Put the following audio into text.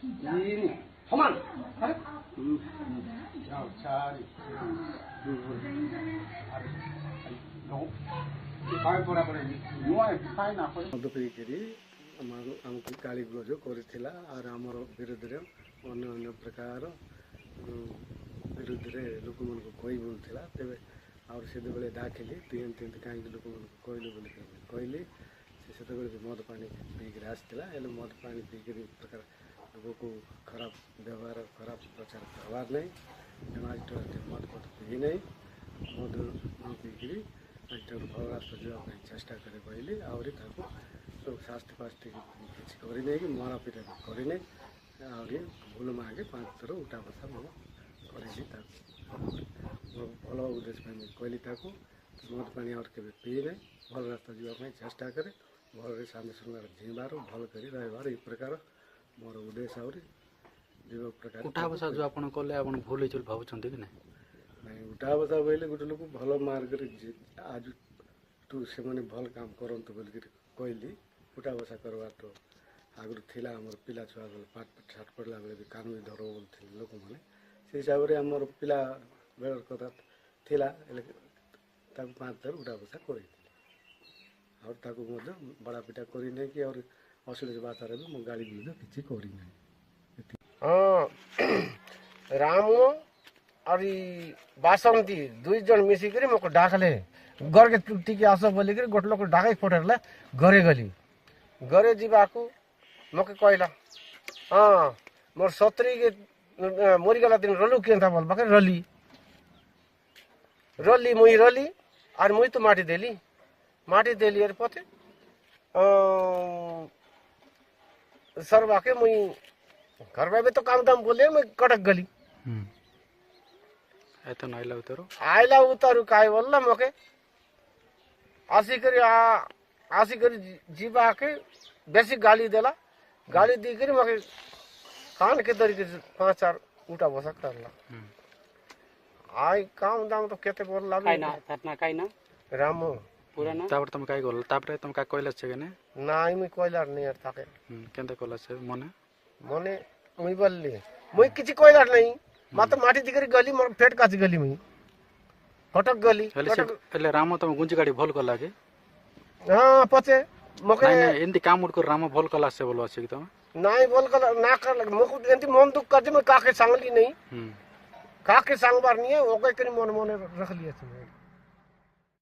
ini Homan अरे जाओ चारी अरे नो पाए पड़ा पड़ेगी नुआ पाए ना पड़े मद पीकरी आमको गाली गुलज करथिला और आमर विरुद्ध अन्य अन्य प्रकार विरुद्ध लोक मन को कही बोलथिला तेबे और से बेले डाकिली तीन तीन कहीं लोक मन को कहलु बोली कहली से मद पानी पीकर आसला मद पानी पीकर प्रकार लोग को खराब व्यवहार खराब प्रचार करवार नहीं मद पद पी नहीं मद न पीकरी भल रास्ता जावाई चेष्टा करे कहली आहरी सब शास्ति फास्ति किसी करनी कि मरापिटा करनी आहरी भूल मागे 5 थर उठा बसा मुझे भल उद्देश्य कहली मद पानी और के पी नहीं भल रास्ता जावाई चेष्टा करे भल शांति सुंदर जीवार भल कर रही ये प्रकार मोर उद्देश्य आहरी जीव प्रकार उठा बसा जो आप कले आप भूल हो भावुंट कि नहीं उठा बसा बोले गोटे लोक भल मार्ग आज तू से भल काम करतु बोल कहली उठा बसा करवा तो आगु थिला आमर पिला छुआ बेले पाठ साठ पढ़ला बेले भी कान भी धर बोलते लोक मैंने से हिसाब से आमर पिला बेलर कथा थिला 5 थर उठा बसा कर बड़ा पिटा करना कि और अश्लील बातार भी मो गाड़ी गुलज किसी करना हाँ राम और बासंती 2 जन मिसिक मोको डाकले घर के टिके आस बोलिक गोटे लोक डाक पठेला घरे गली घरे जावाक मके कहला हाँ मोर 70 के मरीगला दिन रलु के बोल बाके रली मुई रली और मुई तो माटी देली यार पते सरवा के मुई घर में तो काम दाम बोले मैं कटक गली तो आइला उतारू काय बोलला मके आसी करी जीवा के बेसी गाली देला गाली दी करी मके कान के तरीके 5-4 उठा बसा करला आई काम दाम तो केते बोलला काइना रामो पुराना तापर तुम काय गोल तापर तुम काय कोइला छे ने नाई मी कोइलार नहीं यार ताके केंते कोला छे मने मुई बोलली मुई किछि कोइलार नहीं मात्र माटी दिकरी गली मोर पेट काची गली मुई कटक गली એટલે રામો તમે ગુંજી ગાડી ભલ કલા કે हां पचे मके नाही एंती काम उड कर रामो भल कला से बोलवा छै कि तुम नाही बोल कला ना कर मको एंती मन दुख कर दे मैं काके सांगली नहीं काके सांगबार नहीं है ओके करी मन रख लिया